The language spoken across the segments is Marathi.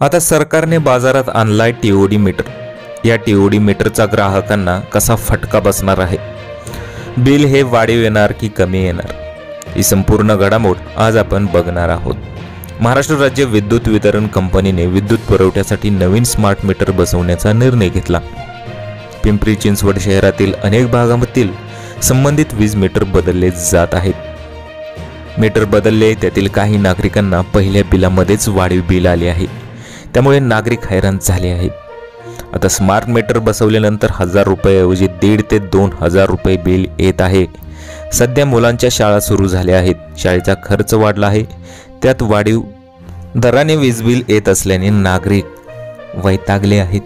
आता सरकारने बाजारात आणलाय टीओडी मीटर। या टीओडी मीटरचा ग्राहकांना कसा फटका बसणार आहे? बिल हे वाढीव येणार की कमी येणार? ही संपूर्ण घडामोड आज आपण बघणार आहोत। महाराष्ट्र राज्य विद्युत वितरण कंपनीने विद्युत पुरवठ्यासाठी नवीन स्मार्ट मीटर बसवण्याचा निर्णय घेतला। पिंपरी चिंचवड शहरातील अनेक भागांमधील संबंधित वीज मीटर बदलले जात आहेत। मीटर बदलले त्यातील काही नागरिकांना पहिल्या बिलामध्येच वाढीव बिल आले आहे, त्यामुळे नागरिक हैराण झाले आहेत। आता स्मार्ट मीटर बसवल्यानंतर 1000 रुपये ऐवजी 1,500 ते 2,000 रुपये बिल येत आहे। सध्या मुलांच्या शाळा सुरू झाल्या आहेत, शाळेचा खर्च वाढला आहे, त्यात वाढीव दराने वीज बिल येत असल्याने नागरिक वैतागले आहेत।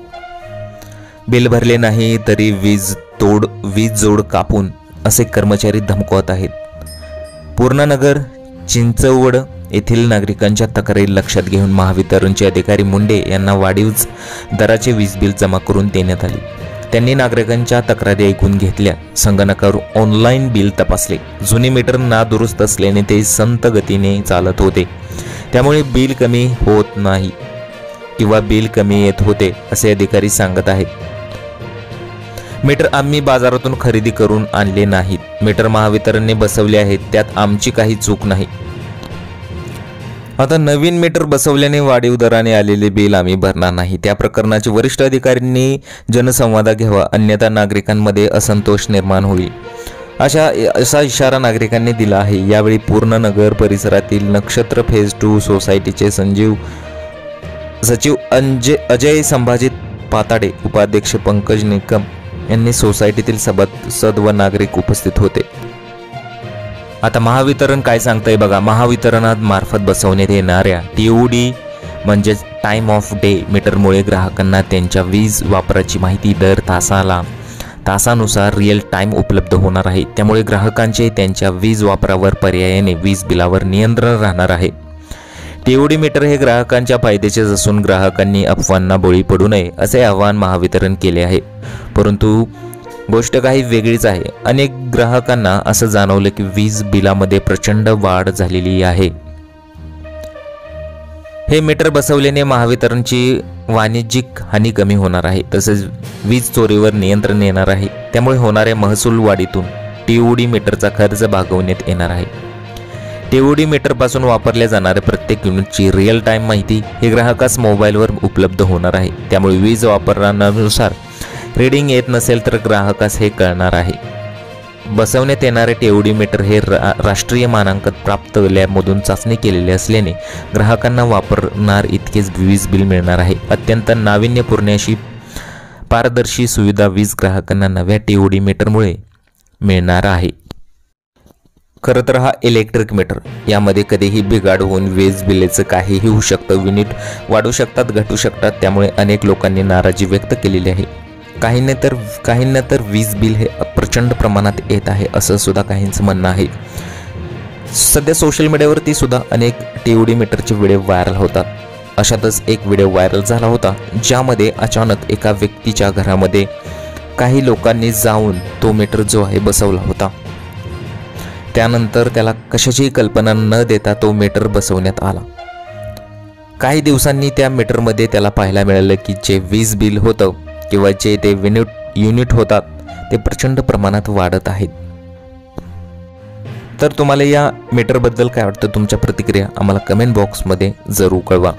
बिल भरले नाही तरी वीज जोड कापून असे कर्मचारी धमकवत आहेत। पूर्णानगर चिंचवड येथील नागरिकांच्या तक्रारी लक्षात घेऊन महावितरणचे अधिकारी मुंडे यांना वाढीव दराचे वीज बिल जमा करून देण्यात आले। त्यांनी नागरिकांच्या तक्रारी ऐकून घेतल्या, संगणकावर ऑनलाईन बिल तपासले। जुने मीटर नादुरुस्त असल्याने ते संत गतीने चालत होते, त्यामुळे बिल कमी होत नाही किंवा बिल कमी येत होते असे अधिकारी सांगत आहेत। मीटर आम्ही बाजारातून खरेदी करून आणले नाहीत, मीटर महावितरणने बसवले आहेत, त्यात आमची काही चूक नाही। आता नवीन मीटर बसवल्याने वाढीव दराने आलेले बिल आम्ही भरणार नाही। त्या प्रकरणाचे वरिष्ठ अधिकाऱ्यांनी जनसंवाद घ्यावा, अन्यथा नागरिकांमध्ये असंतोष निर्माण होईल असा इशारा नागरिकांनी दिला आहे। यावेळी पूर्णनगर परिसरातील नक्षत्र फेज 2 सोसायटीचे सचिव अजय संभाजी पाताडे, उपाध्यक्ष पंकज निकम यांनी सोसायटीतील सभासद व नागरिक उपस्थित होते। आता महावितरण काय सांगतंय बघा। महावितरणात मार्फत बसवण्यात येणाऱ्या टीओडी म्हणजेच टाइम ऑफ डे मीटरमुळे ग्राहकांना त्यांच्या वीज वापराची माहिती दर तासानुसार रिअल टाइम उपलब्ध होणार आहे। त्यामुळे ग्राहकांचे त्यांच्या वीज वापरावर पर्यायाने वीज बिलावर नियंत्रण राहणार आहे। टीओडी मीटर हे ग्राहकांच्या फायद्याचे असून ग्राहकांनी अफवांना बळी पडू नये असे आवाहन महावितरण केले आहे। परंतु गोष्ट काही वेगळीच आहे। अनेक ग्राहकांना असं जाणवलं की वीज बिलामध्ये प्रचंड वाढ झालेली आहे। हे मीटर बसवल्याने महावितरणची वाणिज्यिक हानी कमी होणार आहे, तसेच वीज चोरीवर नियंत्रण येणार आहे। त्यामुळे होणाऱ्या महसूल वाढीतून टीओडी मीटरचा खर्च भागवण्यात येणार आहे। टीओडी मीटरपासून वापरल्या जाणाऱ्या प्रत्येक युनिटची रिअल टाइम माहिती हे ग्राहकास मोबाईलवर उपलब्ध होणार आहे। त्यामुळे वीज वापरानुसार रीडिंग येत नसेल तर ग्राहकास हे कळणार आहे। बसवण्यात येणारे टीओडी मीटर हे राष्ट्रीय मानांकन प्राप्त लॅबमधून चाचणी केलेले असल्याने ग्राहकांना वापरणार इतकेच वीज बिल मिळणार आहे। अत्यंत नाविन्यपूर्ण अशी पारदर्शी सुविधा वीज ग्राहकांना नव्या टीओडी मीटरमुळे मिळणार आहे। खरं तर हा इलेक्ट्रिक मीटर, यामध्ये कधीही बिघाड होऊन वीज बिलेचं काहीही होऊ शकतं, युनिट वाढू शकतात, घटू शकतात। त्यामुळे अनेक लोकांनी नाराजी व्यक्त केलेली आहे। काहींना तर वीज बिल हे प्रचंड प्रमाणात येत आहे असं सुद्धा काहींचं म्हणणं आहे। सध्या सोशल मीडियावरती सुद्धा अनेक टीओडी मीटरचे व्हिडिओ व्हायरल होतात। अशातच एक व्हिडिओ व्हायरल झाला होता, ज्यामध्ये अचानक एका व्यक्तीच्या घरामध्ये काही लोकांनी जाऊन तो मीटर जो आहे बसवला होता। त्यानंतर त्याला कशाचीही कल्पना न देता तो मीटर बसवण्यात आला। काही दिवसांनी त्या मीटरमध्ये त्याला पाहायला मिळालं की जे वीज बिल होतं किंवा जे ते युनिट होतात ते प्रचंड प्रमाणात वाढत आहेत। तर तुम्हाला या मीटरबद्दल काय वाटतं? तुमच्या प्रतिक्रिया आम्हाला कमेंट बॉक्समध्ये जरूर कळवा।